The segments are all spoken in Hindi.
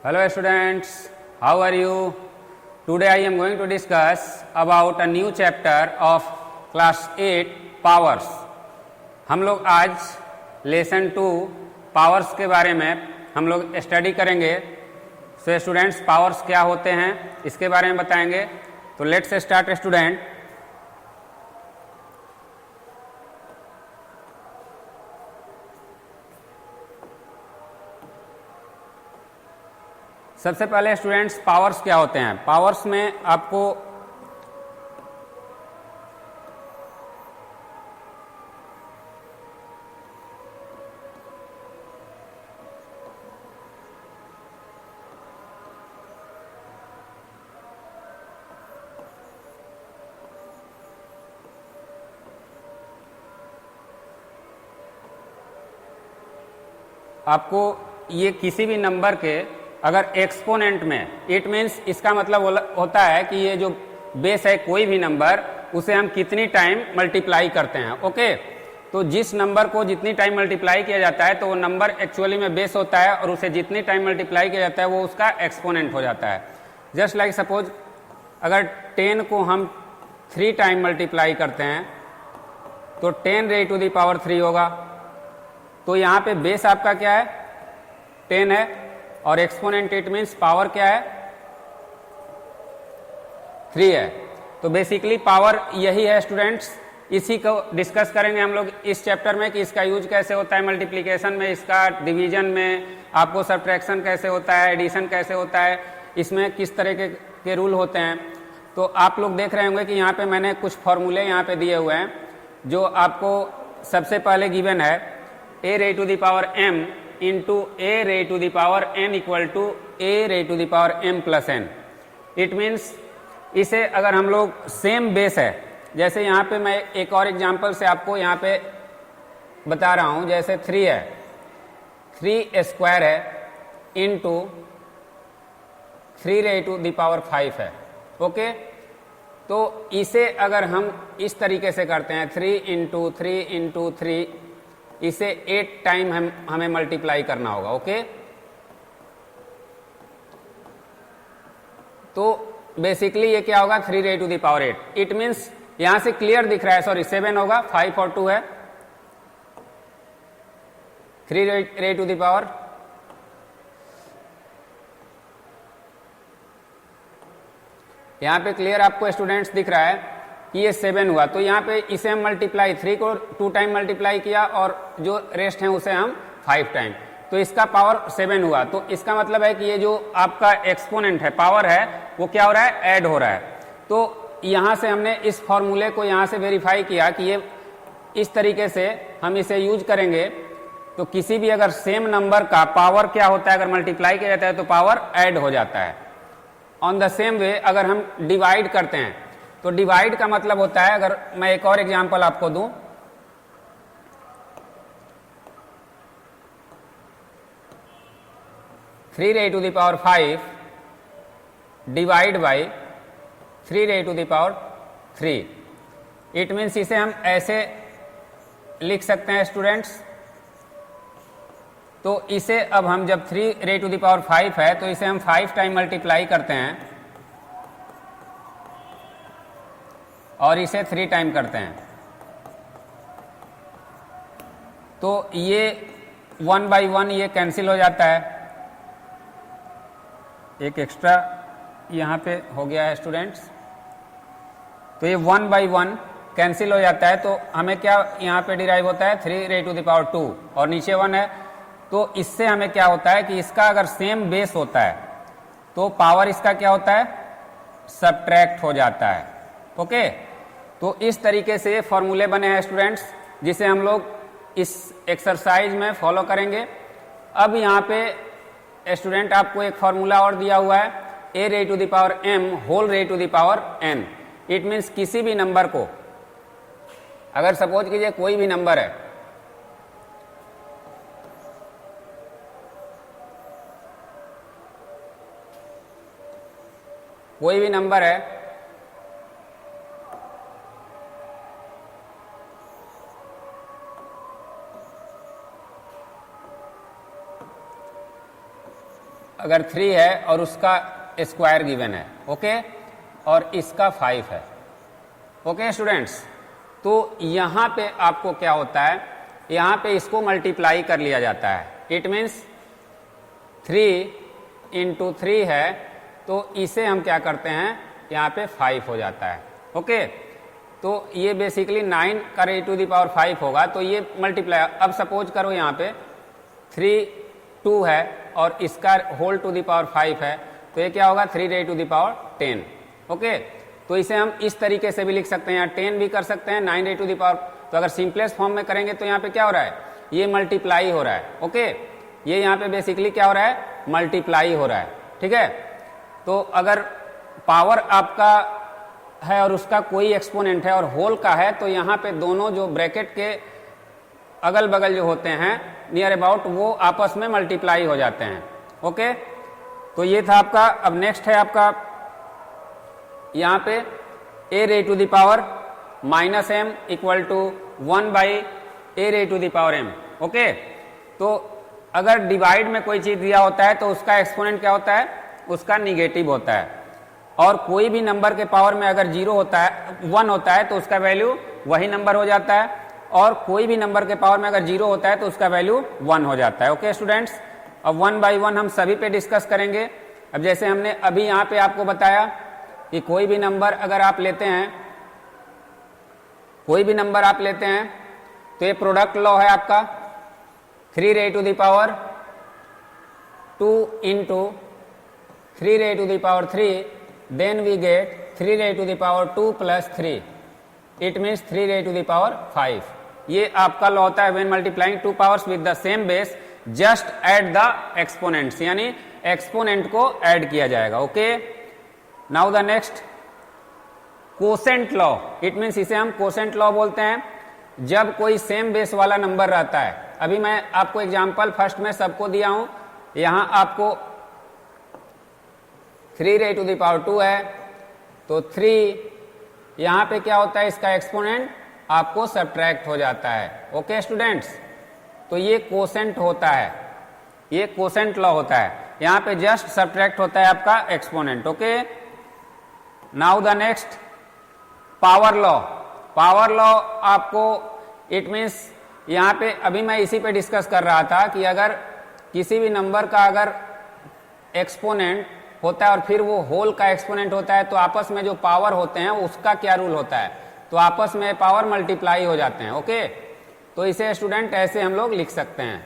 Hello students, how are you? Today I am going to discuss about a new chapter of class 8 powers. हम लोग आज लेसन 2 पावर्स के बारे में हम लोग स्टडी करेंगे. सो स्टूडेंट्स पावर्स क्या होते हैं इसके बारे में बताएंगे. तो लेट्स स्टार्ट स्टूडेंट. सबसे पहले स्टूडेंट्स पावर्स क्या होते हैं. पावर्स में आपको ये किसी भी नंबर के अगर एक्सपोनेंट में, इट मीन्स इसका मतलब होता है कि ये जो बेस है कोई भी नंबर उसे हम कितनी टाइम मल्टीप्लाई करते हैं. ओके, तो जिस नंबर को जितनी टाइम मल्टीप्लाई किया जाता है तो वो नंबर एक्चुअली में बेस होता है और उसे जितनी टाइम मल्टीप्लाई किया जाता है वो उसका एक्सपोनेंट हो जाता है. जस्ट लाइक सपोज अगर 10 को हम 3 टाइम मल्टीप्लाई करते हैं तो 10 रेज़ टू द पावर 3 होगा. तो यहाँ पे बेस आपका क्या है, 10 है, और एक्सपोनेंट इट मीन्स पावर क्या है, 3 है. तो बेसिकली पावर यही है स्टूडेंट्स. इसी को डिस्कस करेंगे हम लोग इस चैप्टर में कि इसका यूज कैसे होता है मल्टीप्लिकेशन में, इसका डिवीजन में, आपको सब्ट्रैक्शन कैसे होता है, एडिशन कैसे होता है, इसमें किस तरह के रूल होते हैं. तो आप लोग देख रहे होंगे कि यहाँ पे मैंने कुछ फॉर्मूले यहाँ पे दिए हुए हैं जो आपको सबसे पहले गिवन है a raised to the power m into a raised to the power n equal to a raised to the power m plus n. It means इसे अगर हम लोग सेम बेस है, जैसे यहाँ पे मैं एक और एग्जांपल से आपको यहाँ पे बता रहा हूँ. जैसे 3 है, 3 स्क्वायर है into 3 raised to the power 5 है. ओके, तो इसे अगर हम इस तरीके से करते हैं 3 इंटू 3 इंटू 3, इसे 8 टाइम हमें मल्टीप्लाई करना होगा. ओके, तो बेसिकली ये क्या होगा, 3 raise to the power 8. It means यहां से क्लियर दिख रहा है, सॉरी 7 होगा, 5 और 2 है, 3 रेज़ टू द पावर. यहां पे क्लियर आपको स्टूडेंट्स दिख रहा है कि ये 7 हुआ. तो यहाँ पे इसे हम मल्टीप्लाई 3 को 2 टाइम मल्टीप्लाई किया और जो रेस्ट है उसे हम 5 टाइम, तो इसका पावर 7 हुआ. तो इसका मतलब है कि ये जो आपका एक्सपोनेंट है, पावर है, वो क्या हो रहा है, ऐड हो रहा है. तो यहाँ से हमने इस फॉर्मूले को यहाँ से वेरीफाई किया कि ये इस तरीके से हम इसे यूज करेंगे. तो किसी भी अगर सेम नंबर का पावर क्या होता है, अगर मल्टीप्लाई किया जाता है तो पावर ऐड हो जाता है. ऑन द सेम वे अगर हम डिवाइड करते हैं तो डिवाइड का मतलब होता है, अगर मैं एक और एग्जांपल आपको दूं, three raise to the power 5 divide by 3 raise to the power 3. It means इसे हम ऐसे लिख सकते हैं स्टूडेंट्स. तो इसे अब हम जब 3 रेज़ टू द पावर 5 है तो इसे हम 5 टाइम मल्टीप्लाई करते हैं और इसे 3 टाइम करते हैं. तो ये 1 बाई 1 ये कैंसिल हो जाता है. एक एक्स्ट्रा यहाँ पे हो गया है स्टूडेंट्स. तो ये 1 बाई 1 कैंसिल हो जाता है. तो हमें क्या यहाँ पे डिराइव होता है, 3 रेज़ टू द पावर 2 और नीचे 1 है. तो इससे हमें क्या होता है कि इसका अगर सेम बेस होता है तो पावर इसका क्या होता है, सब्ट्रैक्ट हो जाता है. ओके, तो इस तरीके से फॉर्मूले बने हैं स्टूडेंट्स, जिसे हम लोग इस एक्सरसाइज में फॉलो करेंगे. अब यहाँ पे स्टूडेंट आपको एक फॉर्मूला और दिया हुआ है, a raise to the power m whole raise to the power n. It means किसी भी नंबर को, अगर सपोज कीजिए कोई भी नंबर है, कोई भी नंबर है, अगर 3 है और उसका स्क्वायर गिवन है, ओके, और इसका 5 है, ओके स्टूडेंट्स। तो यहाँ पे आपको क्या होता है, यहाँ पे इसको मल्टीप्लाई कर लिया जाता है। इट मीन्स 3 इंटू 3 है, तो इसे हम क्या करते हैं, यहाँ पे 5 हो जाता है, ओके। तो ये बेसिकली 9 का रेज़ टू द पावर 5 होगा, तो ये मल्टीप्लाई। अब सपोज करो यहाँ पे 3 2 है और इसका होल टू द पावर 5 है, तो ये क्या होगा, 3 raise to the power 10, okay. तो इसे हम इस तरीके से भी लिख सकते हैं, यहाँ 10 भी कर सकते हैं, 9 रेज़ टू द पावर। तो अगर सिंपलेस्ट फॉर्म में करेंगे तो यहाँ पे क्या हो रहा है, ये मल्टीप्लाई हो रहा है, ओके। ये यहाँ पे बेसिकली क्या हो रहा है, मल्टीप्लाई हो रहा है, ठीक है। तो अगर पावर आपका है और उसका कोई एक्सपोनेंट है और होल का है, तो यहाँ पे दोनों जो ब्रैकेट के अगल बगल जो होते हैं नियर अबाउट, वो आपस में मल्टीप्लाई हो जाते हैं, ओके। तो ये था आपका। अब नेक्स्ट है आपका यहाँ पे a raise to the power -m equal to 1/a raise to the power m, okay. तो अगर डिवाइड में कोई चीज दिया होता है तो उसका एक्सपोनेंट क्या होता है, उसका निगेटिव होता है। और कोई भी नंबर के पावर में अगर 0 होता है, 1 होता है, तो उसका वैल्यू वही नंबर हो जाता है। और कोई भी नंबर के पावर में अगर 0 होता है तो उसका वैल्यू 1 हो जाता है, ओके स्टूडेंट्स। अब 1 बाई 1 हम सभी पे डिस्कस करेंगे। अब जैसे हमने अभी यहाँ पे आपको बताया कि कोई भी नंबर अगर आप लेते हैं, कोई भी नंबर आप लेते हैं, तो ये प्रोडक्ट लॉ है आपका, 3 raise to the power 2 into 3 raise to the power 3, then we get 3 raise to the power 2 plus 3, it means 3 raise to the power 5। ये आपका लॉ होता है when multiplying two powers with the same base, just add the exponents, यानी एक्सपोनेंट को ऐड किया जाएगा, okay. Now the next, quotient law. It means इसे हम कोसेंट लॉ बोलते हैं, जब कोई सेम बेस वाला नंबर रहता है। अभी मैं आपको एग्जांपल फर्स्ट में सबको दिया हूं, यहां आपको 3 रेज़ टू द पावर 2 है, तो 3 यहां पे क्या होता है, इसका एक्सपोनेंट आपको सब्ट्रैक्ट हो जाता है, ओके स्टूडेंट्स। तो ये कोसेंट होता है, ये कोसेंट लॉ होता है, यहां पे जस्ट सब्ट्रैक्ट होता है आपका exponent, okay. Now the next, power law. Power law आपको, इट मीन्स यहाँ पे अभी मैं इसी पे डिस्कस कर रहा था कि अगर किसी भी नंबर का अगर एक्सपोनेंट होता है और फिर वो होल का एक्सपोनेंट होता है, तो आपस में जो पावर होते हैं उसका क्या रूल होता है, तो आपस में पावर मल्टीप्लाई हो जाते हैं, ओके। तो इसे स्टूडेंट ऐसे हम लोग लिख सकते हैं,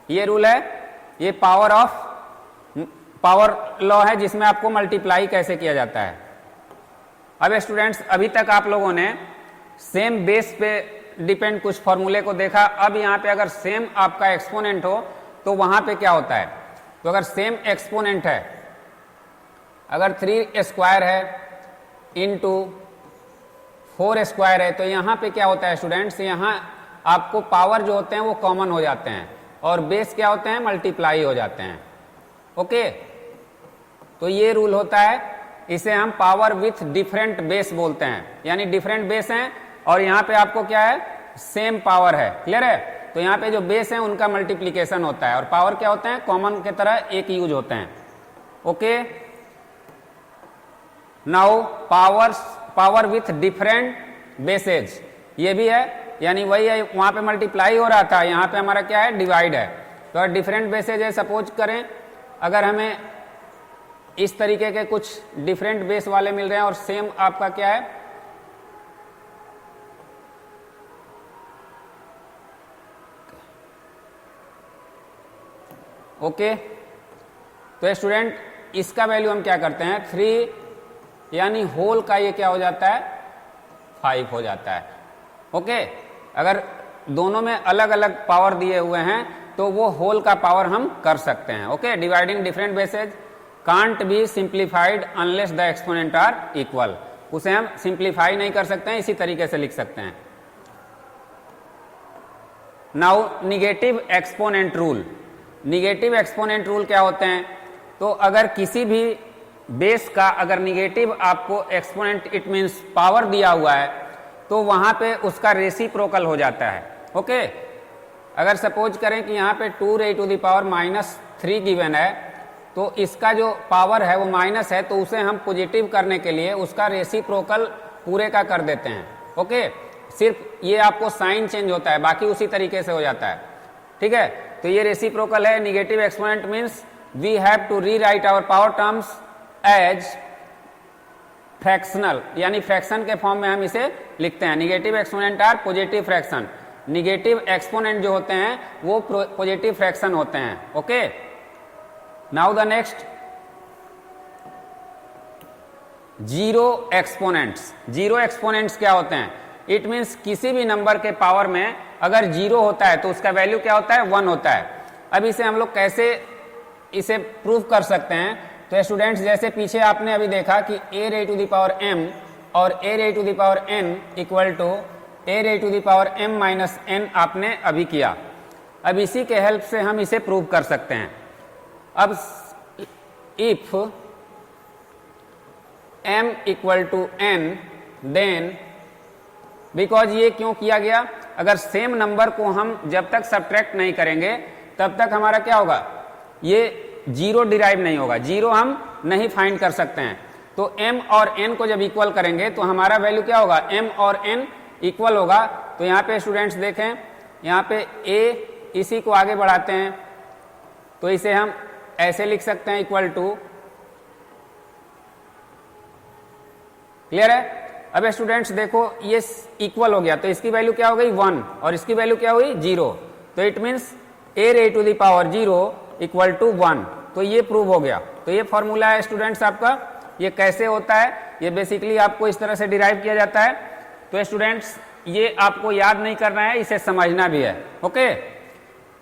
ये रूल है, ये पावर लॉ है जिसमें आपको मल्टीप्लाई कैसे किया जाता है। अब स्टूडेंट्स, अभी तक आप लोगों ने सेम बेस पे डिपेंड कुछ फॉर्मूले को देखा। अब यहाँ पे अगर सेम आपका एक्सपोनेंट हो तो वहां पे क्या होता है, तो अगर सेम एक्सपोनेंट है, अगर 3 स्क्वायर है इंटू 4 स्क्वायर है, तो यहाँ पे क्या होता है स्टूडेंट्स, यहाँ आपको पावर जो होते हैं वो कॉमन हो जाते हैं और बेस क्या होते हैं, मल्टीप्लाई हो जाते हैं, ओके। तो ये रूल होता है, इसे हम पावर विथ डिफरेंट बेस बोलते हैं, यानी डिफरेंट बेस हैं और यहाँ पे आपको क्या है, सेम पावर है, क्लियर है। तो यहाँ पे जो बेस है उनका मल्टीप्लीकेशन होता है और पावर क्या होते हैं, कॉमन की तरह एक यूज होते हैं, okay. Now power with different bases, ये भी है, यानी वही है, वहां पे मल्टीप्लाई हो रहा था, यहाँ पे हमारा क्या है, डिवाइड है। तो अगर डिफरेंट बेसेज है, सपोज करें अगर हमें इस तरीके के कुछ डिफरेंट बेस वाले मिल रहे हैं और सेम आपका क्या है, ओके। तो स्टूडेंट, इसका वैल्यू हम क्या करते हैं, 3 यानी होल का ये क्या हो जाता है, 5 हो जाता है, ओके। अगर दोनों में अलग अलग पावर दिए हुए हैं तो वो होल का पावर हम कर सकते हैं, okay. Dividing different bases can't be simplified unless the exponent are equal, उसे हम सिंप्लीफाई नहीं कर सकते हैं, इसी तरीके से लिख सकते हैं। Now negative exponent rule. Negative exponent rule क्या होते हैं, तो अगर किसी भी बेस का अगर निगेटिव आपको एक्सपोनेंट, इट मीन्स पावर दिया हुआ है, तो वहां पे उसका रेसिप्रोकल हो जाता है, ओके। अगर सपोज करें कि यहाँ पे 2 raise to the power -3 given है, तो इसका जो पावर है वो माइनस है, तो उसे हम पॉजिटिव करने के लिए उसका रेसिप्रोकल पूरे का कर देते हैं। ओके, सिर्फ ये आपको साइन चेंज होता है, बाकी उसी तरीके से हो जाता है। ठीक है, तो ये रेसिप्रोकल है। Negative exponent means we have to rewrite our power terms as fractional, यानी फ्रैक्शन के फॉर्म में हम इसे लिखते हैं। Negative exponent are positive fraction. Negative exponent जो होते हैं वो पॉजिटिव फ्रैक्शन होते हैं। Okay, now the next, zero exponents. Zero exponents क्या होते हैं? इट मीन्स किसी भी नंबर के पावर में अगर जीरो होता है तो उसका वैल्यू क्या होता है? 1 होता है। अब इसे हम लोग कैसे इसे प्रूव कर सकते हैं? तो स्टूडेंट्स, जैसे पीछे आपने अभी देखा कि a raised to the power m और a raised to the power n equal to a raised to the power m minus n आपने अभी किया। अब इसी के हेल्प से हम इसे प्रूव कर सकते हैं। अब if m equal to n then, because ये क्यों किया गया? अगर सेम नंबर को हम जब तक सब्ट्रैक्ट नहीं करेंगे तब तक हमारा क्या होगा? ये जीरो डिराइव नहीं होगा, जीरो हम नहीं फाइंड कर सकते हैं। तो m और n को जब इक्वल करेंगे तो हमारा वैल्यू क्या होगा? m और n इक्वल होगा। तो यहाँ पे स्टूडेंट्स देखें, यहाँ पे a, इसी को आगे बढ़ाते हैं तो इसे हम ऐसे लिख सकते हैं, इक्वल टू। क्लियर है? अब स्टूडेंट्स देखो, ये इक्वल हो गया तो इसकी वैल्यू क्या हो गई? 1 और इसकी वैल्यू क्या हुई? 0। तो it means a raised to the power 0 equal to 1। तो ये प्रूव हो गया। तो ये फॉर्मूला है स्टूडेंट्स आपका। ये कैसे होता है? ये बेसिकली आपको इस तरह से डिराइव किया जाता है। तो स्टूडेंट्स, ये आपको याद नहीं करना है, इसे समझना भी है। Okay,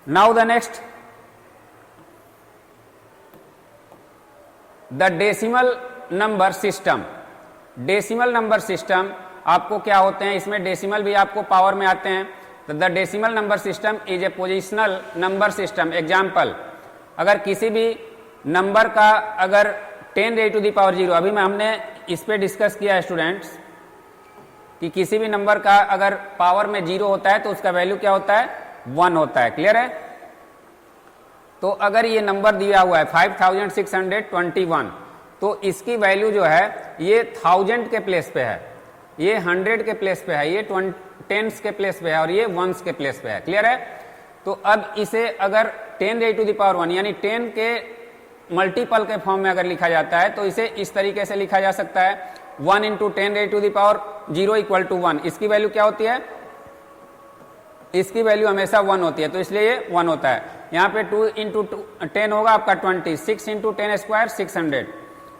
now the next, the decimal number system. Decimal number system आपको क्या होते हैं? इसमें डेसिमल भी आपको पावर में आते हैं। तो the decimal number system is a positional number system. Example, अगर किसी भी नंबर का अगर 10 raised to the power 0, अभी में हमने इस पे डिस्कस किया है स्टूडेंट्स कि किसी भी नंबर का अगर पावर में 0 होता है तो उसका वैल्यू क्या होता है? 1 होता है। क्लियर है? तो अगर ये नंबर दिया हुआ है 5621, तो इसकी वैल्यू जो है ये 1000 के प्लेस पे है, ये 100 के प्लेस पे है, ये 10s के प्लेस पे है और ये 1s के प्लेस पे है। क्लियर है? तो अब इसे अगर 10 raised to the power 1 यानी 10 के मल्टीपल के फॉर्म में अगर लिखा जाता है तो इसे इस तरीके से लिखा जा सकता है, 1 into 10 raised to the power 0 equal to 1। इसकी वैल्यू क्या होती है? इसकी वैल्यू हमेशा 1 होती है, तो इसलिए ये 1 होता है। यहाँ पे 2 इंटू 10 होगा आपका 20, 6 इंटू 10 स्क्वायर 600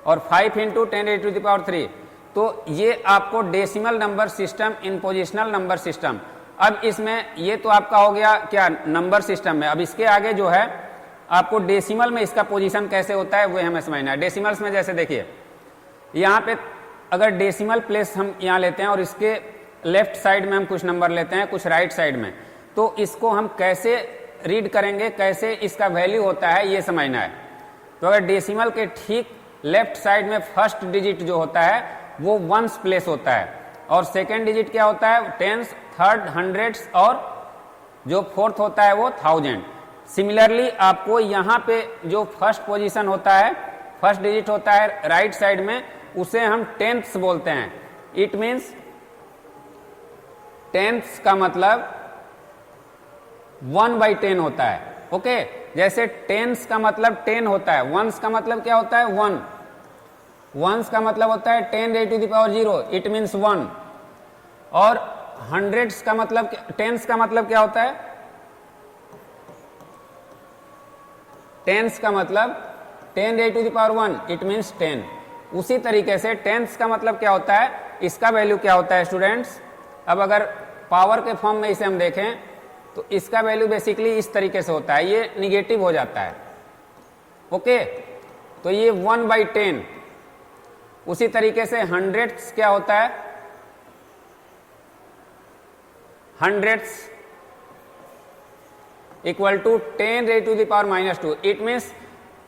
और 5 into 10 raised to the power 3। तो ये आपको decimal number system in positional number system. अब इसमें ये तो आपका हो गया क्या? नंबर सिस्टम में। अब इसके आगे जो है आपको डेसिमल में इसका पोजीशन कैसे होता है वो हमें समझना है। डेसिमल्स में जैसे देखिए, यहाँ पे अगर डेसिमल प्लेस हम यहाँ लेते हैं और इसके लेफ्ट साइड में हम कुछ नंबर लेते हैं, कुछ राइट साइड में, तो इसको हम कैसे रीड करेंगे, कैसे इसका वैल्यू होता है ये समझना है। तो अगर डेसिमल के ठीक लेफ्ट साइड में फर्स्ट डिजिट जो होता है वो 1s प्लेस होता है और सेकेंड डिजिट क्या होता है? 10s, थर्ड 100s और जो फोर्थ होता है वो 1000। सिमिलरली आपको यहाँ पे जो फर्स्ट पोजीशन होता है, फर्स्ट डिजिट होता है राइट साइड में, उसे हम 10ths बोलते हैं। इट मीन्स 10ths का मतलब 1/10 होता है। ओके, जैसे 10s का मतलब 10 होता है, 1s का मतलब क्या होता है? 1। 1s का मतलब होता है 10 raised to the power 0, it means 1। और 100s का मतलब, 10s का मतलब क्या होता है? 10s का मतलब 10 raised to the power 1, it means 10। उसी तरीके से 10s का मतलब क्या होता है? इसका वैल्यू क्या होता है स्टूडेंट्स? अब अगर पावर के फॉर्म में इसे हम देखें तो इसका वैल्यू बेसिकली इस तरीके से होता है, ये निगेटिव हो जाता है। ओके, तो ये 1/10। उसी तरीके से 100s क्या होता है? 100s equal to 10 raised to the power -2। It means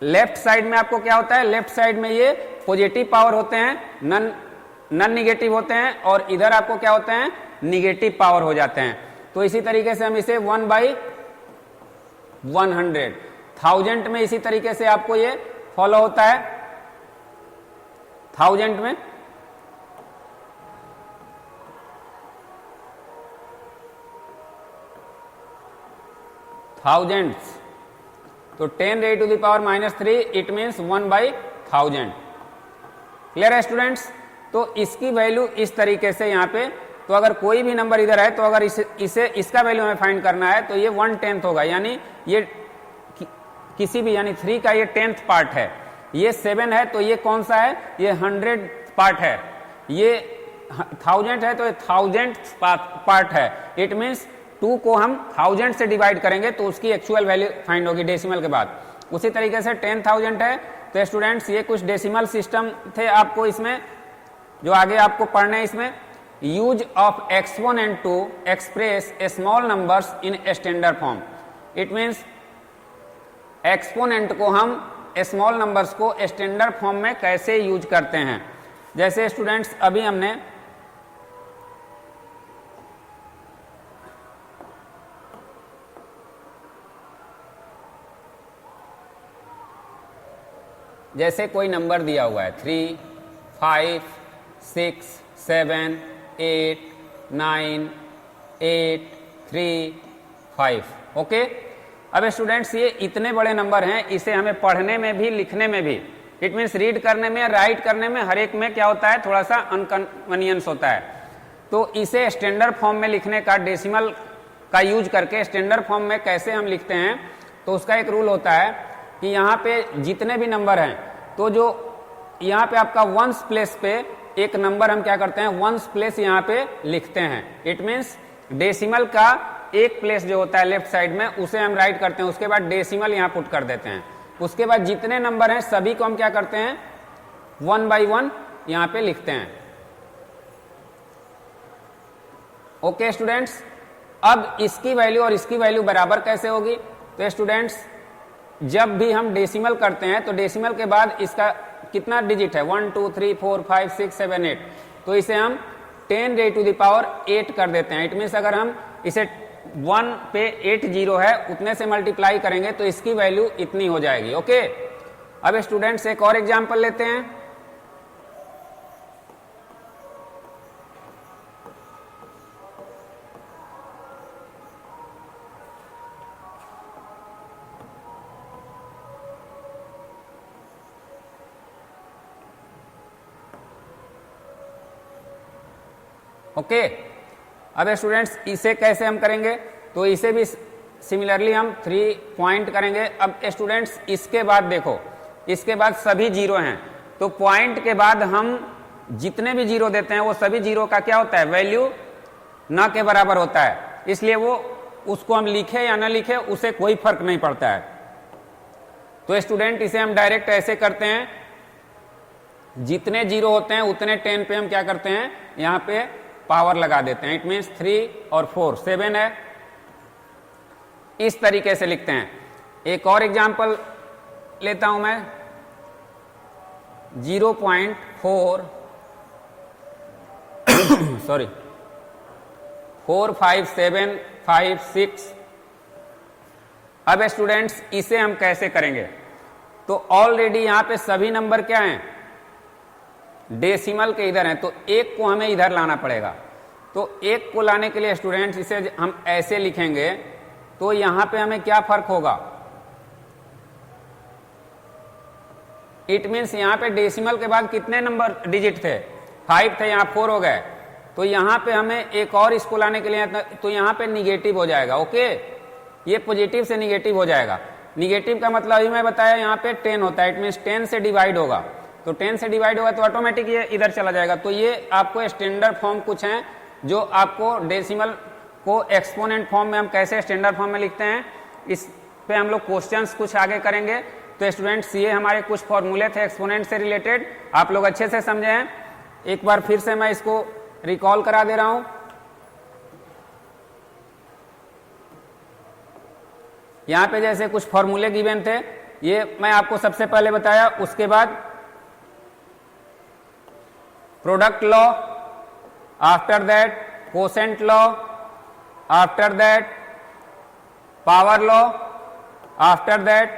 left side में आपको क्या होता है? लेफ्ट साइड में ये पॉजिटिव पावर होते हैं, नन निगेटिव होते हैं, और इधर आपको क्या होते हैं? निगेटिव पावर हो जाते हैं। तो इसी तरीके से हम इसे 1/100, 1000 में इसी तरीके से आपको ये फॉलो होता है 1000 में? थाउजेंड्स, तो 10 raised to the power -3 it means 1/1000। Clear है स्टूडेंट्स? तो इसकी वैल्यू इस तरीके से यहाँ पे, तो अगर कोई भी नंबर इधर है तो अगर इसे इसका वैल्यू हमें फाइंड करना है तो ये 1/10 होगा, यानी ये किसी भी, यानी 3 का ये 10th पार्ट है। ये 7 है तो ये कौन सा है? ये 100th पार्ट है। ये 1000 है तो ये 1000th पार्ट है। इट मीन्स 2 को हम 1000 से डिवाइड करेंगे तो उसकी एक्चुअल वैल्यू फाइंड होगी डेसिमल के बाद। उसी तरीके से 10,000 है तो स्टूडेंट्स ये कुछ डेसिमल सिस्टम थे आपको इसमें जो आगे आपको पढ़ने हैं। इसमें use of exponent to express small numbers in standard form. It means exponent को हम स्मॉल नंबर्स को स्टैंडर्ड फॉर्म में कैसे यूज करते हैं। जैसे स्टूडेंट्स अभी हमने जैसे कोई नंबर दिया हुआ है 3, 5, 6, 7, 8, 9, 8, 3, 5। ओके, अब स्टूडेंट्स ये इतने बड़े नंबर हैं, इसे हमें पढ़ने में भी लिखने में भी, इट मीन्स रीड करने में, राइट करने में, हर एक में क्या होता है, थोड़ा सा अनकन्वीनियंस होता है। तो इसे स्टैंडर्ड फॉर्म में लिखने का, डेसिमल का यूज करके स्टैंडर्ड फॉर्म में कैसे हम लिखते हैं, तो उसका एक रूल होता है कि यहाँ पे जितने भी नंबर हैं तो जो यहाँ पे आपका वंस प्लेस पे एक नंबर हम क्या करते हैं, वंस प्लेस यहाँ पे लिखते हैं। इट मीन्स डेसिमल का एक प्लेस जो होता है लेफ्ट साइड में उसे हम राइट करते हैं, उसके बाद डेसिमल यहाँ पुट कर देते हैं। उसके बाद जितने नंबर हैं सभी को हम क्या करते हैं, 1 by 1 यहाँ पे लिखते हैं। ओके स्टूडेंट्स, अब इसकी वैल्यू और इसकी वैल्यू बराबर कैसे होगी? तो स्टूडेंट्स जब भी हम डेसिमल करते हैं तो डेसिमल के बाद इसका कितना डिजिट है, 1 2 3 4 5 6 7 8, तो इसे हम 10 raised to the power 8 कर देते हैं। इट मीन्स अगर हम इसे 1 पे 8 जीरो है उतने से मल्टीप्लाई करेंगे तो इसकी वैल्यू इतनी हो जाएगी। ओके, अब स्टूडेंट्स एक और एग्जांपल लेते हैं। ओके, अब स्टूडेंट्स इसे कैसे हम करेंगे, तो इसे भी सिमिलरली हम 3 पॉइंट करेंगे। अब स्टूडेंट्स इसके बाद देखो, इसके बाद सभी जीरो हैं, तो पॉइंट के बाद हम जितने भी जीरो देते हैं वो सभी जीरो का क्या होता है, वैल्यू न के बराबर होता है। इसलिए वो उसको हम लिखे या न लिखे उसे कोई फर्क नहीं पड़ता है। तो स्टूडेंट इसे हम डायरेक्ट ऐसे करते हैं, जितने जीरो होते हैं उतने 10 पे हम क्या करते हैं, यहाँ पे पावर लगा देते हैं। इट मीन्स 3 और 4 7 है, इस तरीके से लिखते हैं। एक और एग्जांपल लेता हूं मैं, 0.4 सॉरी 4 5 7 5 6। अब स्टूडेंट्स इसे हम कैसे करेंगे, तो ऑलरेडी यहां पे सभी नंबर क्या हैं, डेसिमल के इधर हैं, तो एक को हमें इधर लाना पड़ेगा। तो एक को लाने के लिए स्टूडेंट्स इसे हम ऐसे लिखेंगे, तो यहां पे हमें क्या फर्क होगा, इट मीन्स यहां पे डेसिमल के बाद कितने नंबर डिजिट थे, 5 थे, यहां 4 हो गए। तो यहां पे हमें एक और इसको लाने के लिए, तो यहां पे निगेटिव हो जाएगा। ओके, ये पॉजिटिव से निगेटिव हो जाएगा। निगेटिव का मतलब अभी मैं बताया यहाँ पे 10 होता है, इट मीन्स 10 से डिवाइड होगा, तो 10 से डिवाइड होगा तो ऑटोमेटिक ये इधर चला जाएगा। तो ये आपको स्टैंडर्ड फॉर्म कुछ हैं जो आपको डेसिमल को एक्सपोनेंट फॉर्म में हम कैसे स्टैंडर्ड फॉर्म में लिखते हैं, इस पे हम लोग क्वेश्चंस कुछ आगे करेंगे। तो स्टूडेंट्स ये हमारे कुछ फॉर्मूले थे एक्सपोनेंट से रिलेटेड, आप लोग अच्छे से समझे हैं। एक बार फिर से मैं इसको रिकॉल करा दे रहा हूं। यहां पे जैसे कुछ फॉर्मूले गिवन थे, ये मैं आपको सबसे पहले बताया, उसके बाद product law, after that quotient law, after that power law, after that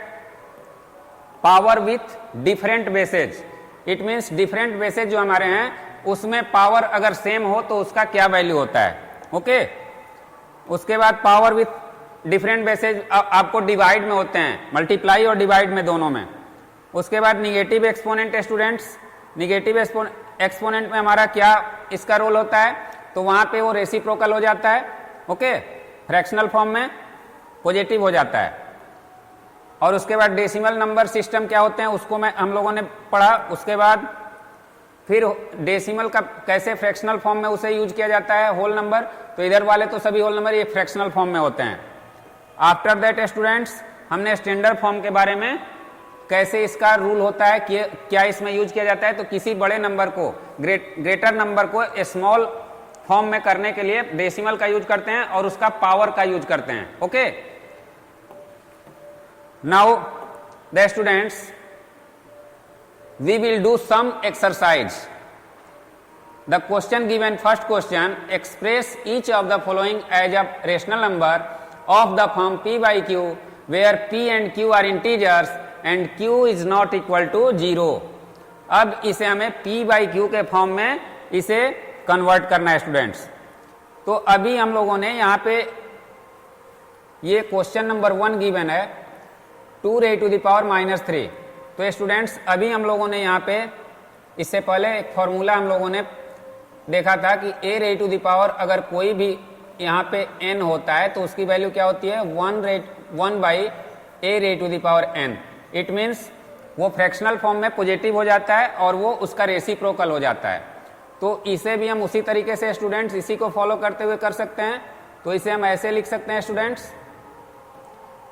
power with different bases. It means different bases जो हमारे हैं उसमें पावर अगर सेम हो तो उसका क्या वैल्यू होता है। ओके, उसके बाद पावर विथ डिफरेंट बेसेज आपको डिवाइड में होते हैं, मल्टीप्लाई और डिवाइड में दोनों में। उसके बाद negative exponent students, negative exponent में हमारा क्या इसका रोल होता है, तो वहां पे वो रेसिप्रोकल हो जाता है। ओके, फ्रैक्शनल फॉर्म में पॉजिटिव हो जाता है। और उसके बाद डेसिमल नंबर सिस्टम क्या होते हैं उसको हम लोगों ने पढ़ा। उसके बाद फिर डेसिमल का कैसे फ्रैक्शनल फॉर्म में उसे यूज किया जाता है, होल नंबर। तो इधर वाले तो सभी होल नंबर ये फ्रैक्शनल फॉर्म में होते हैं। आफ्टर दैट स्टूडेंट्स हमने स्टैंडर्ड फॉर्म के बारे में कैसे इसका रूल होता है कि क्या इसमें यूज किया जाता है। तो किसी बड़े नंबर को ग्रेटर नंबर को स्मॉल फॉर्म में करने के लिए डेसिमल का यूज करते हैं और उसका पावर का यूज करते हैं। Okay, now the students we will do some exercise. The question given, first question, express each of the following as a rational number of the form p by q where p and q are integers and q is not equal to 0. अब इसे हमें p by q के फॉर्म में इसे कन्वर्ट करना है स्टूडेंट्स। तो अभी हम लोगों ने यहाँ पे ये क्वेश्चन नंबर 1 गिवन है 2 raised to the power -3। तो स्टूडेंट्स अभी हम लोगों ने यहाँ पे इससे पहले एक फॉर्मूला हम लोगों ने देखा था कि a raised to the power अगर कोई भी यहाँ पे n होता है तो उसकी वैल्यू क्या होती है 1 by a raised to the power n। It means वो फ्रैक्शनल फॉर्म में पॉजिटिव हो जाता है और वो उसका रेसिप्रोकल हो जाता है। तो इसे भी हम उसी तरीके से स्टूडेंट्स इसी को फॉलो करते हुए कर सकते हैं। तो इसे हम ऐसे लिख सकते हैं स्टूडेंट्स,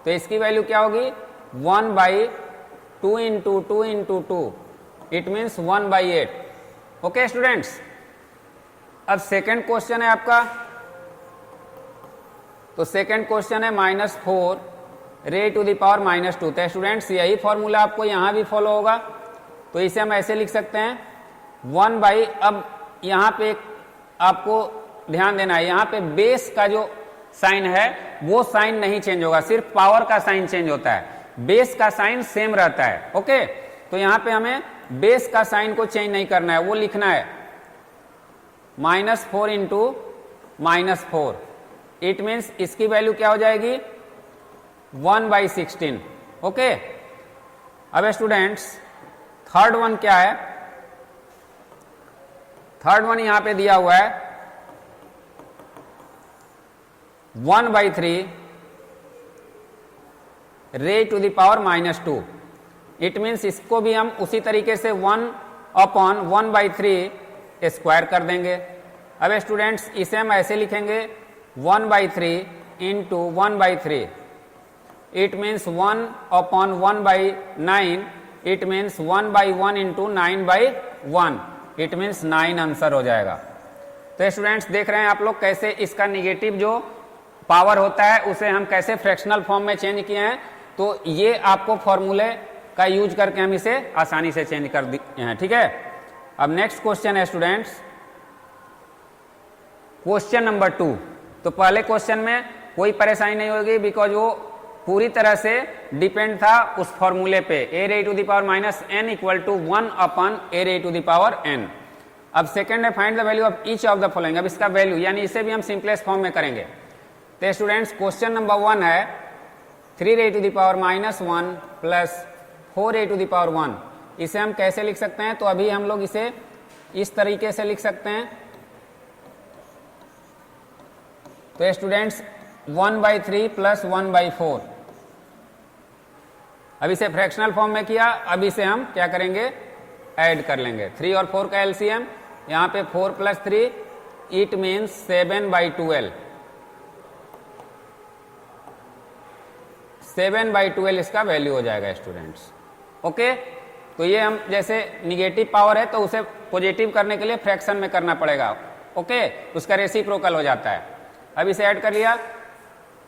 तो इसकी वैल्यू क्या होगी 1 by 2 into 2 into 2, it means 1 by 8। Okay students, अब सेकेंड क्वेश्चन है आपका। तो सेकेंड क्वेश्चन है -4 raised to the power -2। तो स्टूडेंट्स यही फॉर्मूला आपको यहां भी फॉलो होगा। तो इसे हम ऐसे लिख सकते हैं 1 बाई, अब यहां पे आपको ध्यान देना है, यहां पे बेस का जो साइन है वो साइन नहीं चेंज होगा, सिर्फ पावर का साइन चेंज होता है, बेस का साइन सेम रहता है। ओके, तो यहां पे हमें बेस का साइन को चेंज नहीं करना है, वो लिखना है -4 इंटू -4। इट मीन्स इसकी वैल्यू क्या हो जाएगी 1 बाई 16। ओके, अब स्टूडेंट्स थर्ड वन क्या है, थर्ड वन यहां पे दिया हुआ है 1 by 3 raised to the power -2। It means इसको भी हम उसी तरीके से 1/1 बाई 3 स्क्वायर कर देंगे। अब स्टूडेंट्स इसे हम ऐसे लिखेंगे 1 by 3 into 1 by 3। It means 1/1 by 9, it means 1 by 1 into 9 by 1, it means 9 answer हो जाएगा। तो स्टूडेंट्स देख रहे हैं आप लोग कैसे इसका निगेटिव जो पावर होता है उसे हम कैसे फ्रैक्शनल फॉर्म में चेंज किए हैं। तो ये आपको फॉर्मूले का यूज करके हम इसे आसानी से चेंज कर दिए हैं। ठीक है, अब नेक्स्ट क्वेश्चन है स्टूडेंट्स क्वेश्चन नंबर 2। तो पहले क्वेश्चन में कोई परेशानी नहीं होगी बिकॉज वो पूरी तरह से डिपेंड था उस फॉर्मूले पे a raised to the power -n equal to 1/a raised to the power n। अब सेकेंड है find the value of each of the following. अब इसका वैल्यू यानी इसे भी हम सिंपलेस्ट फॉर्म में करेंगे। तो स्टूडेंट्स क्वेश्चन नंबर 1 है 3 raised to the power -1 plus 4 raised to the power 1। इसे हम कैसे लिख सकते हैं, तो अभी हम लोग इसे इस तरीके से लिख सकते हैं। तो स्टूडेंट्स 1 बाई 3 प्लस 1 बाई 4। अब इसे फ्रैक्शनल फॉर्म में किया, अब इसे हम क्या करेंगे ऐड कर लेंगे। 3 और 4 का एलसीएम, यहाँ पे 4 plus 3 it means 7 by 12। 7 by 12 इसका वैल्यू हो जाएगा स्टूडेंट्स। ओके, तो ये हम जैसे निगेटिव पावर है तो उसे पॉजिटिव करने के लिए फ्रैक्शन में करना पड़ेगा। ओके, उसका रेसिप्रोकल हो जाता है। अब इसे ऐड कर लिया।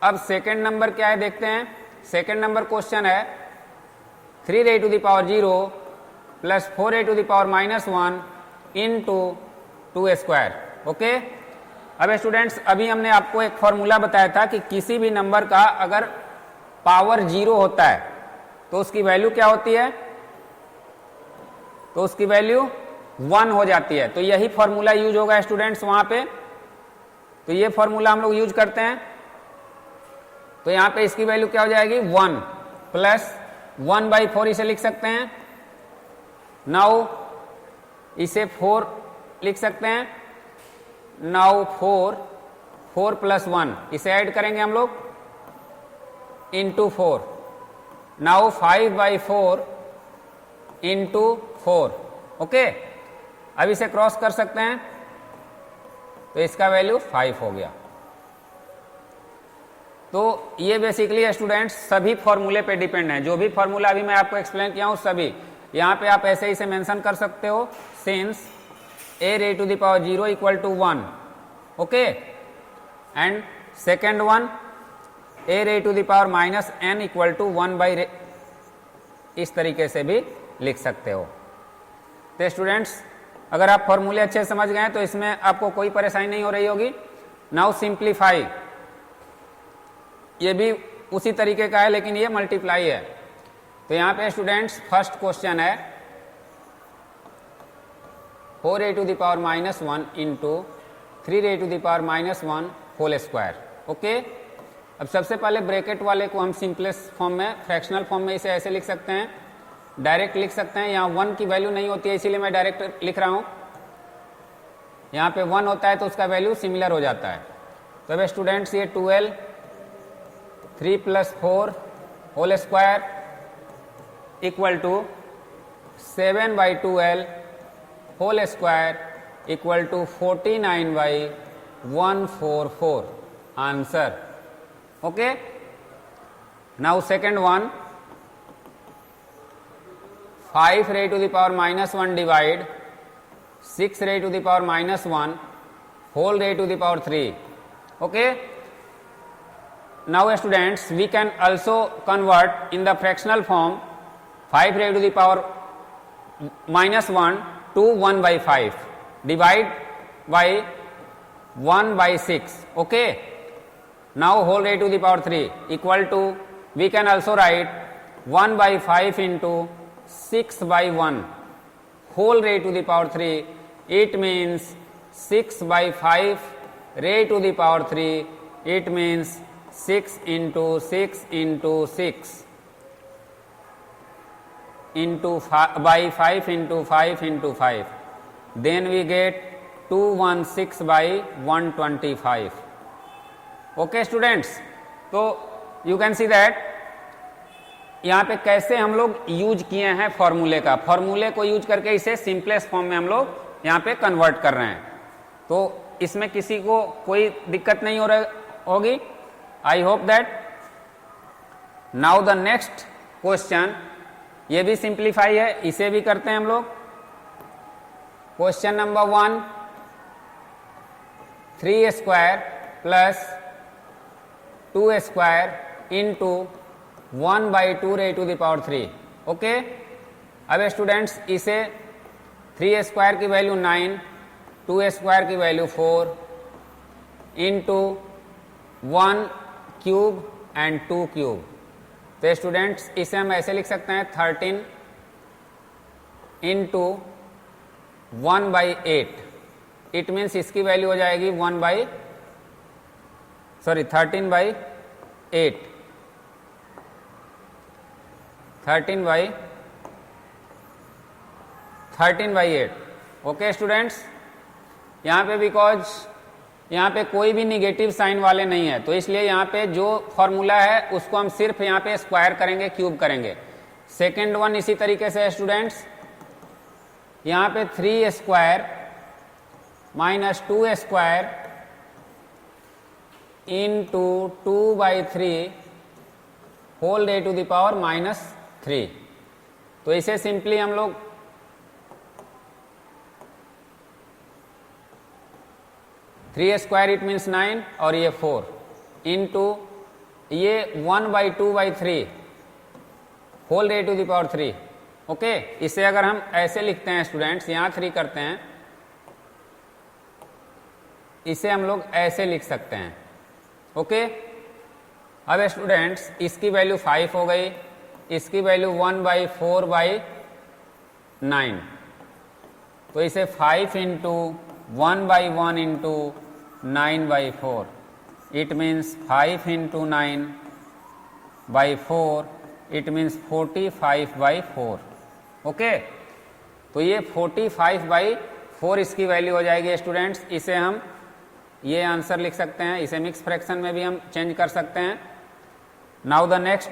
अब सेकेंड नंबर क्या है देखते हैं। सेकेंड नंबर क्वेश्चन है 3 raised to the power 0 plus 4 raised to the power -1 into 2 square. Okay, अब स्टूडेंट्स अभी हमने आपको एक फॉर्मूला बताया था कि किसी भी नंबर का अगर पावर 0 होता है तो उसकी वैल्यू क्या होती है, तो उसकी वैल्यू 1 हो जाती है। तो यही फॉर्मूला यूज होगा स्टूडेंट्स वहां पे, तो ये फॉर्मूला हम लोग यूज करते हैं। तो यहां पे इसकी वैल्यू क्या हो जाएगी 1 प्लस 1/4 इसे लिख सकते हैं। नाउ इसे 4 लिख सकते हैं। नाउ 4 प्लस 1 इसे ऐड करेंगे हम लोग इंटू 4। Now 5/4 into 4। ओके, अब इसे क्रॉस कर सकते हैं, तो इसका वैल्यू 5 हो गया। तो ये बेसिकली स्टूडेंट्स सभी फॉर्मूले पे डिपेंड है। जो भी फॉर्मूला अभी मैं आपको एक्सप्लेन किया हूं सभी यहां पे आप ऐसे इसे मेंशन कर सकते हो, since a⁻0 equal to 1। Okay, and second one a⁻n equal to 1/, इस तरीके से भी लिख सकते हो। तो स्टूडेंट्स अगर आप फॉर्मूले अच्छे समझ गए तो इसमें आपको कोई परेशानी नहीं हो रही होगी। नाउ सिंप्लीफाई, ये भी उसी तरीके का है लेकिन ये मल्टीप्लाई है। तो यहां पे स्टूडेंट्स फर्स्ट क्वेश्चन है 4a⁻1 into 3a⁻1 whole square. Okay, अब सबसे पहले ब्रैकेट वाले को हम सिंपलेस्ट फॉर्म में, फ्रैक्शनल फॉर्म में इसे ऐसे लिख सकते हैं, डायरेक्ट लिख सकते हैं। यहाँ 1 की वैल्यू नहीं होती है इसीलिए मैं डायरेक्ट लिख रहा हूँ। यहाँ पे 1 होता है तो उसका वैल्यू सिमिलर हो जाता है। तो अब स्टूडेंट्स ये 12 3 + 4 whole square equal to 7/12 whole square equal to 49/144 answer. Okay, now second one 5 divide 6 whole 3। Okay, now students we can also convert in the fractional form 5 to 1/5 divide by 1/6. okay, now whole 3 equal to, we can also write 1/5 into 6/1 whole 3. it means 6/5 3. it means 6 into 6 into 6 into 5 into 5 into 5, then we get 216/125. okay students, तो you can see that यहाँ पे कैसे हम लोग यूज किए हैं फॉर्मूले का, फॉर्मूले को यूज करके इसे सिंपलेस्ट फॉर्म में हम लोग यहाँ पे कन्वर्ट कर रहे हैं। तो इसमें किसी को कोई दिक्कत नहीं हो रही होगी। I hope that. Now the next question, ये भी सिंप्लीफाई है, इसे भी करते हैं हम लोग। Question number 1 3² plus 2² into 1/2 okay, अब स्टूडेंट्स इसे 3² की वैल्यू 9, 2² की value 4 into 1 cube and 2 cube. तो स्टूडेंट्स इसे हम ऐसे लिख सकते हैं 13 इंटू 1/8। इट मीन्स इसकी वैल्यू हो जाएगी 13/8 13/8। ओके स्टूडेंट्स, यहाँ पे बिकॉज यहाँ पे कोई भी निगेटिव साइन वाले नहीं है तो इसलिए यहाँ पे जो फॉर्मूला है उसको हम सिर्फ यहाँ पे स्क्वायर करेंगे, क्यूब करेंगे। सेकेंड वन इसी तरीके से है स्टूडेंट्स, यहाँ पे 3² माइनस 2² इंटू 2/3 होल -3। तो इसे सिंपली हम लोग (3² इट मीन्स 9 और ये 4 इंटू ये 1/2/3 होल (3). ओके, इसे अगर हम ऐसे लिखते हैं स्टूडेंट्स, यहाँ 3 करते हैं, इसे हम लोग ऐसे लिख सकते हैं। ओके, अब स्टूडेंट्स इसकी वैल्यू 5 हो गई, इसकी वैल्यू 1/4/9, तो इसे 5 into 1/1 into 9/4, it means 5 into 9/4, it means 45/4। Okay, तो ये 45/4 इसकी वैल्यू हो जाएगी स्टूडेंट्स। इसे हम ये आंसर लिख सकते हैं, इसे मिक्स फ्रैक्शन में भी हम चेंज कर सकते हैं। Now the next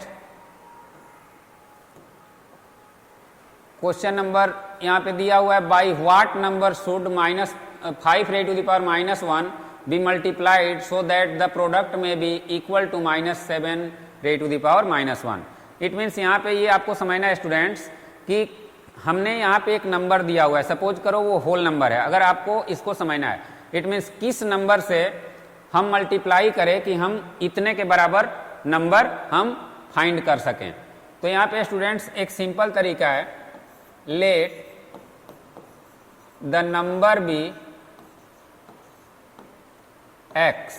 question number यहाँ पे दिया हुआ है, by what number should -5 raised to the power -1 be multiplied so that the product में be equal to -7 raised to the power -1। It means यहाँ पे ये आपको समझना है स्टूडेंट्स कि हमने यहाँ पे एक नंबर दिया हुआ है, सपोज करो वो होल नंबर है। अगर आपको इसको समझना है, इट मीन्स किस नंबर से हम मल्टीप्लाई करें कि हम इतने के बराबर नंबर हम फाइंड कर सकें। तो यहाँ पे स्टूडेंट्स एक सिंपल तरीका है, let the number be x,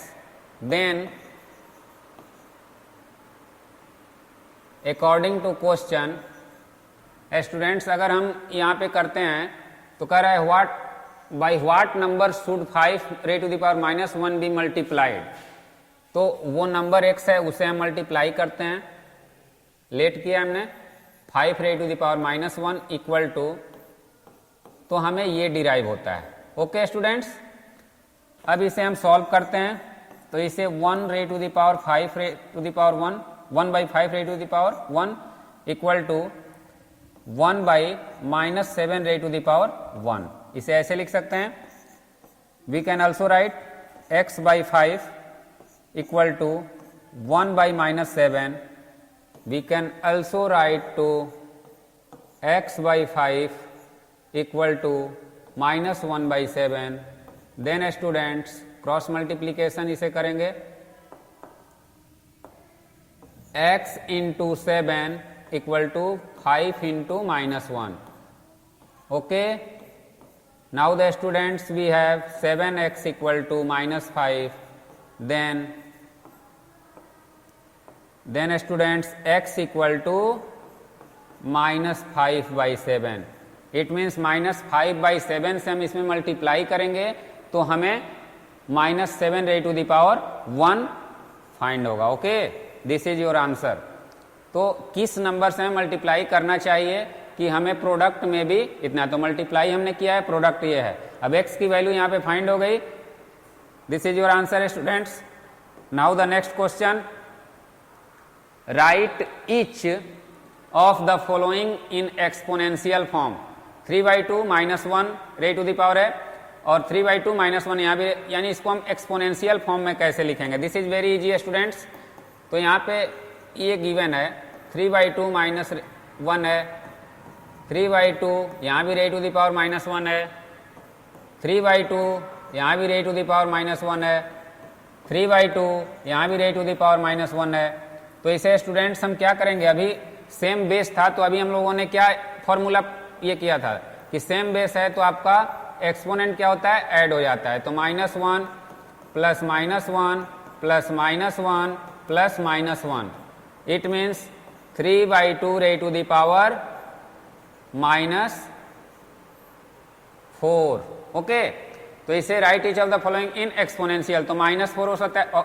then according to question students अगर हम यहाँ पे करते हैं तो कह रहा है what by what number should 5 raised to the power -1 be multiplied. तो वो नंबर x है उसे हम मल्टीप्लाई करते हैं, लेट किया हमने 5 raised to the power -1 equal to, तो हमें ये डिराइव होता है। ओके स्टूडेंट्स, अब इसे हम सॉल्व करते हैं, तो इसे 1 raised to the power 5 raised to the power 1/5 raised to the power 1 equal to 1/-7 raised to the power 1। इसे ऐसे लिख सकते हैं, we can also write x/5 equal to 1/-7। We can also write to x/5 equal to -1/7। Then students cross multiplication इसे करेंगे, x into 7 equal to 5 into -1। Okay, now the students we have 7x equal to -5, then students x equal to -5/7। It means -5/7 से हम इसमें मल्टीप्लाई करेंगे तो हमें -7 raised to the power 1 find होगा। Okay, this is your answer. तो किस नंबर से हमें मल्टीप्लाई करना चाहिए कि हमें प्रोडक्ट में भी इतना, तो मल्टीप्लाई हमने किया है, प्रोडक्ट ये है। अब x की वैल्यू यहाँ पे फाइंड हो गई, this is your answer students. Now the next question, right each of the following in exponential form. 3/2 -1 raised to the power है और 3/2 -1 यहाँ भी, यानी इसको हम एक्सपोनेंशियल फॉर्म में कैसे लिखेंगे, this is very easy students. तो यहाँ पे ये गिवन है 3/2 -1 है, 3/2 यहाँ भी raised to the power -1 है, 3/2 यहाँ भी raised to the power -1 है, 3/2 यहाँ भी raised to the power -1 है। तो इसे स्टूडेंट्स हम क्या करेंगे, अभी सेम बेस था तो अभी हम लोगों ने क्या फॉर्मूला ये किया था कि सेम बेस है तो आपका एक्सपोनेंट क्या होता है, ऐड हो जाता है। तो -1 plus -1 plus -1 plus -1, it means 3/2 raised to the power -4। Okay, तो इसे right each of the following in exponential, तो -4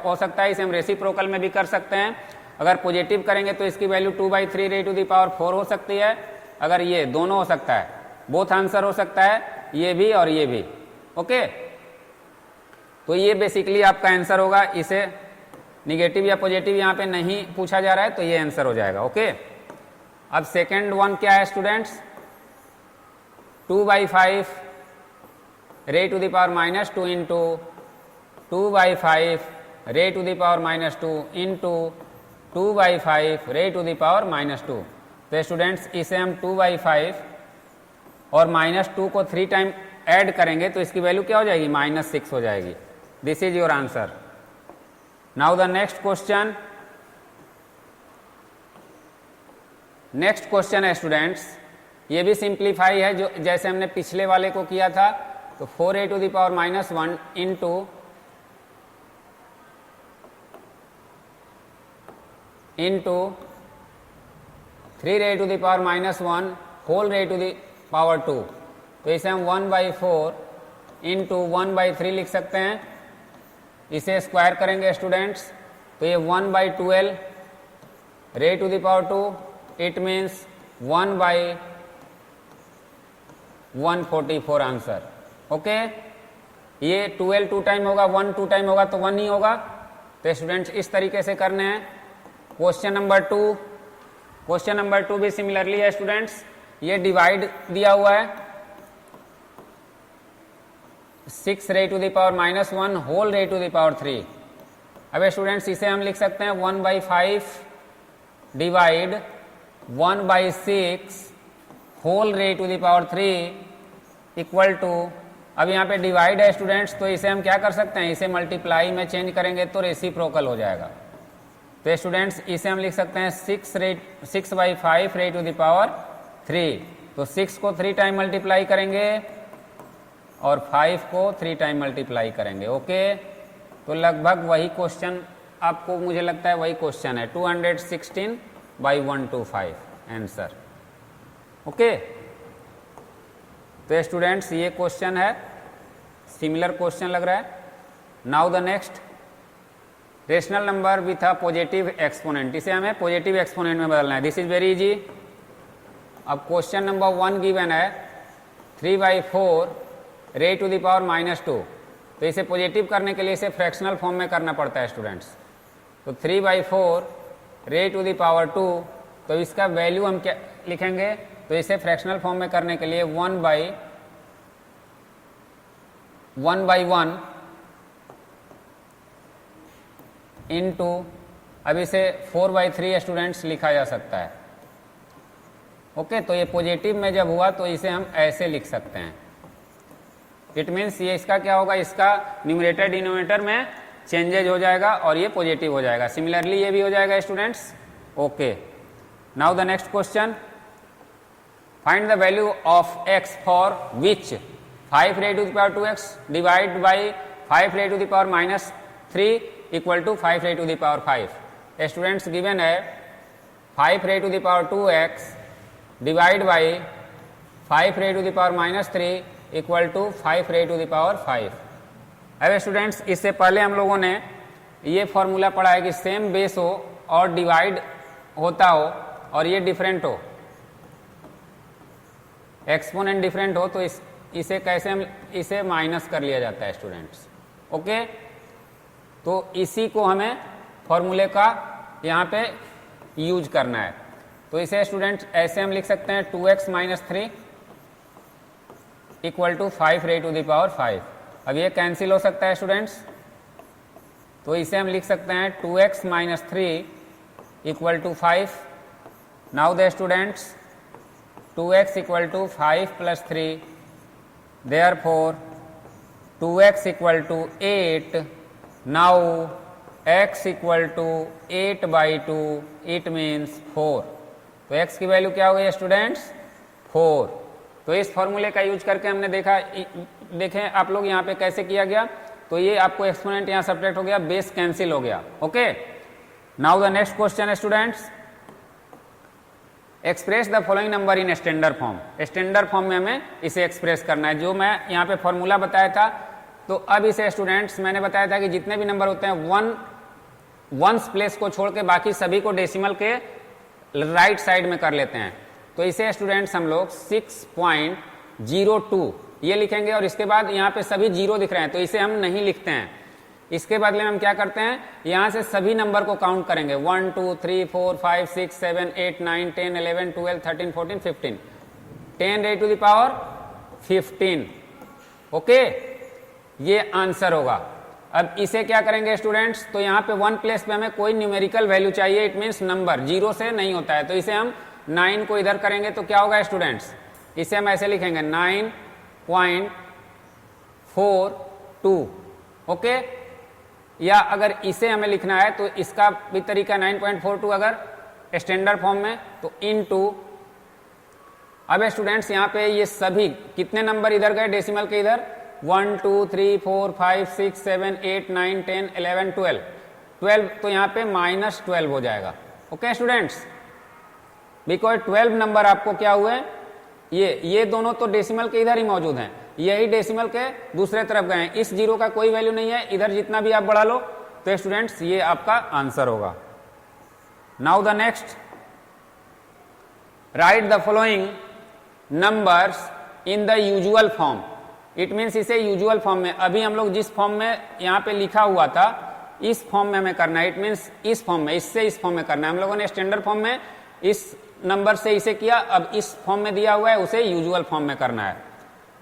हो सकता है, इसे हम रेसिप्रोकल में भी कर सकते हैं। अगर पॉजिटिव करेंगे तो इसकी value 2/3 raised to the power 4 हो सकती है। अगर ये दोनों हो सकता है, बोथ आंसर हो सकता है, ये भी और ये भी। ओके, तो ये बेसिकली आपका आंसर होगा। इसे निगेटिव या पॉजिटिव यहाँ पे नहीं पूछा जा रहा है, तो ये आंसर हो जाएगा। ओके, अब सेकेंड वन क्या है students, 2/5 raised to the power -2 into 2/5 raised to the power -2 into 2/5 raised to the power -2। तो स्टूडेंट्स इसे हम 2/5 और -2 को 3 टाइम ऐड करेंगे तो इसकी वैल्यू क्या हो जाएगी, -6 हो जाएगी। This is your answer. Now the next question, next question है स्टूडेंट्स, ये भी सिंप्लीफाई है जो जैसे हमने पिछले वाले को किया था। तो 4 raised to the power -1 into 3 raised to the power -1 whole raised to the power 2, तो इसे हम 1/4 इंटू 1/3 लिख सकते हैं। इसे स्क्वायर करेंगे स्टूडेंट्स, तो ये 1/12 raised to the power 2, it means 1/144 answer. Okay, ये 12 2 टाइम होगा, 1 2 टाइम होगा तो 1 ही होगा। तो स्टूडेंट्स इस तरीके से करने हैं। क्वेश्चन नंबर 2, क्वेश्चन नंबर 2 भी सिमिलरली है स्टूडेंट्स, ये डिवाइड दिया हुआ है 6 raised to the power -1 whole raised to the power 3। अब स्टूडेंट्स इसे हम लिख सकते हैं 1/5 divide 1/6 whole raised to the power 3 equal to, अब यहाँ पे डिवाइड है स्टूडेंट्स, तो इसे हम क्या कर सकते हैं, इसे मल्टीप्लाई में चेंज करेंगे तो रेसिप्रोकल हो जाएगा। तो स्टूडेंट्स इसे हम लिख सकते हैं 6/5 raised to the power 3, तो 6 को 3 टाइम मल्टीप्लाई करेंगे और 5 को 3 टाइम मल्टीप्लाई करेंगे। ओके, तो लगभग वही क्वेश्चन आपको, मुझे लगता है वही क्वेश्चन है, 216/125 आंसर। ओके, तो स्टूडेंट्स ये क्वेश्चन है, सिमिलर क्वेश्चन लग रहा है। Now the next, rational number with a positive exponent, इसे हमें पॉजिटिव एक्सपोनेंट में बदलना है। This is very easy. अब क्वेश्चन नंबर 1 गिवन है 3/4 raised to the power -2, तो इसे पॉजिटिव करने के लिए इसे फ्रैक्शनल फॉर्म में करना पड़ता है स्टूडेंट्स। तो 3/4 raised to the power 2, तो इसका वैल्यू हम क्या लिखेंगे, तो इसे फ्रैक्शनल फॉर्म में करने के लिए 1/1 इंटू, अब इसे 4/3 स्टूडेंट्स लिखा जा सकता है। ओके, तो ये पॉजिटिव में जब हुआ तो इसे हम ऐसे लिख सकते हैं। इट मीन्स ये इसका क्या होगा, इसका न्यूमरेटर डिनोमिनेटर में चेंजेज हो जाएगा और ये पॉजिटिव हो जाएगा। सिमिलरली ये भी हो जाएगा students. Okay, now the next question, find the value of x for which 5 raised to the power 2x divide by 5 raised to the power -3 equal to 5 raised to the power 5। Students given है 5 raised to the power 2x divide by 5 raised to the power -3 equal to 5 raised to the power 5। अब स्टूडेंट्स इससे पहले हम लोगों ने ये फॉर्मूला पढ़ा है कि सेम बेस हो और डिवाइड होता हो और ये डिफरेंट हो, एक्सपोनेंट डिफरेंट हो, तो इसे कैसे हम इसे माइनस कर लिया जाता है स्टूडेंट्स। ओके, तो इसी को हमें फॉर्मूले का यहाँ पे यूज करना है। तो इसे स्टूडेंट्स ऐसे हम लिख सकते हैं 2x - 3 equal to 5 raised to the power 5। अब ये कैंसिल हो सकता है स्टूडेंट्स, तो इसे हम लिख सकते हैं 2x - 3 equal to 5। Now the students 2x equal to 5 + 3, therefore 2x equal to 8। Now x equal to 8/2, it means 4। तो x की वैल्यू क्या हो गई स्टूडेंट्स, 4। तो इस फॉर्मूले का यूज करके हमने देखा, देखें आप लोग यहाँ पे कैसे किया गया, तो ये आपको एक्सपोनेंट यहाँ सब्ट्रैक्ट हो गया, बेस कैंसिल हो गया। Okay, now the next question students, express the following number in standard form. Standard form में हमें इसे एक्सप्रेस करना है। जो मैं यहाँ पे फॉर्मूला बताया था, तो अब इसे स्टूडेंट्स मैंने बताया था कि जितने भी नंबर होते हैं वंस प्लेस को छोड़ के बाकी सभी को डेसिमल के राइट साइड में कर लेते हैं। तो इसे स्टूडेंट्स हम लोग 6.02 ये लिखेंगे और इसके बाद यहाँ पे सभी जीरो दिख रहे हैं तो इसे हम नहीं लिखते हैं। इसके बदले में हम क्या करते हैं, यहाँ से सभी नंबर को काउंट करेंगे 1 2 3 4 5 6 7 8 9 10 11 12 13 14 15 10 raised to the power 15। Okay, ये आंसर होगा। अब इसे क्या करेंगे स्टूडेंट्स, तो यहाँ पे 1 प्लेस पे हमें कोई न्यूमेरिकल वैल्यू चाहिए, इट मीन्स नंबर, जीरो से नहीं होता है। तो इसे हम 9 को इधर करेंगे तो क्या होगा स्टूडेंट्स, इसे हम ऐसे लिखेंगे 9.42। ओके, या अगर इसे हमें लिखना है तो इसका भी तरीका 9.42 अगर स्टैंडर्ड फॉर्म में तो इनटू। अब स्टूडेंट्स यहाँ पे ये सभी कितने नंबर इधर गए डेसिमल के इधर 1 2 3 4 5 6 7 8 9 10 11 12 12, तो यहाँ पे -12 हो जाएगा। ओके स्टूडेंट्स, बिकॉज 12 नंबर आपको क्या हुए, ये दोनों तो डेसिमल के इधर ही मौजूद हैं, यही डेसिमल के दूसरे तरफ गए हैं, इस जीरो का कोई वैल्यू नहीं है, इधर जितना भी आप बढ़ा लो तो स्टूडेंट्स ये आपका आंसर होगा। Now the next, right the following numbers in the usual form. It means इसे यूजुअल फॉर्म में, अभी हम लोग जिस फॉर्म में यहाँ पे लिखा हुआ था इस फॉर्म में हमें करना है। इट मीन्स इस फॉर्म में, इससे इस फॉर्म में करना है। हम लोगों ने स्टैंडर्ड फॉर्म में इस नंबर से इसे किया, अब इस फॉर्म में दिया हुआ है उसे यूजुअल फॉर्म में करना है।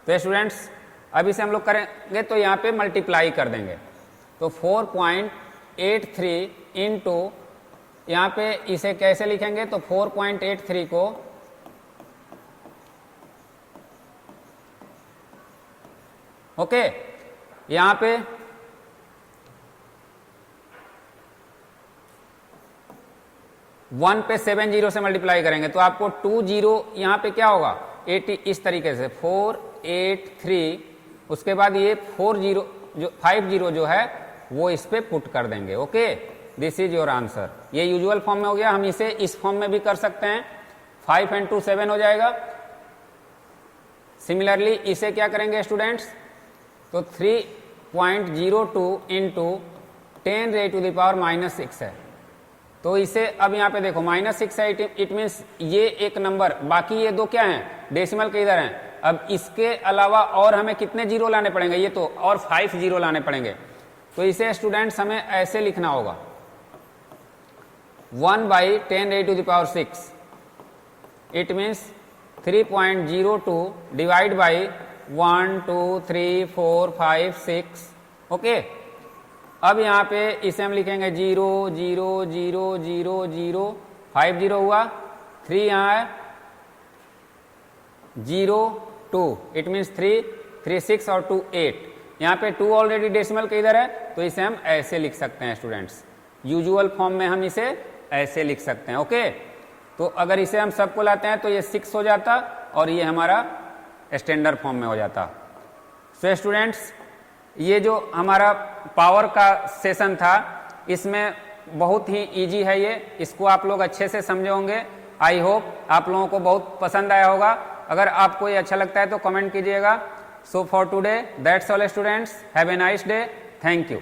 तो स्टूडेंट्स अब इसे हम लोग करेंगे तो यहाँ पे मल्टीप्लाई कर देंगे, तो 4.83 इंटू, यहाँ पे इसे कैसे लिखेंगे, तो 4.83 को ओके यहाँ पे 1 पे 7 जीरो से मल्टीप्लाई करेंगे तो आपको 2 जीरो यहाँ पे क्या होगा 80, इस तरीके से 483, उसके बाद ये 4 जीरो जो 5 जीरो जो है वो इस पे पुट कर देंगे। Okay, this is your answer. ये यूजुअल फॉर्म में हो गया, हम इसे इस फॉर्म में भी कर सकते हैं, 5 and 2 7 हो जाएगा। सिमिलरली इसे क्या करेंगे स्टूडेंट्स, तो 3.02 into 10 raised to the power -6 है, तो इसे अब यहाँ पे देखो -6 है, इट मीन्स ये एक नंबर, बाकी ये दो क्या हैं, डेसिमल के इधर हैं। अब इसके अलावा और हमें कितने जीरो लाने पड़ेंगे, ये तो और 5 जीरो लाने पड़ेंगे। तो इसे स्टूडेंट्स हमें ऐसे लिखना होगा, 1/10 raised to the power 6, it means 3.02 divide by 1 2 3 4 5 6। Okay, अब यहाँ पे इसे हम लिखेंगे 0 0 0 0 0, 5 जीरो हुआ, 3 यहाँ है, 0 2, इट मीन्स 3 3 6 और 2 8। यहाँ पे 2 ऑलरेडी डेसिमल के इधर है, तो इसे हम ऐसे लिख सकते हैं स्टूडेंट्स, यूजुअल फॉर्म में हम इसे ऐसे लिख सकते हैं। ओके, तो अगर इसे हम सबको लाते हैं तो ये 6 हो जाता और ये हमारा स्टैंडर्ड फॉर्म में हो जाता। सो स्टूडेंट्स ये जो हमारा पावर का सेशन था इसमें बहुत ही इजी है ये, इसको आप लोग अच्छे से समझे होंगे। आई होप आप लोगों को बहुत पसंद आया होगा। अगर आपको ये अच्छा लगता है तो कमेंट कीजिएगा। So for today that's all students, have a nice day, thank you.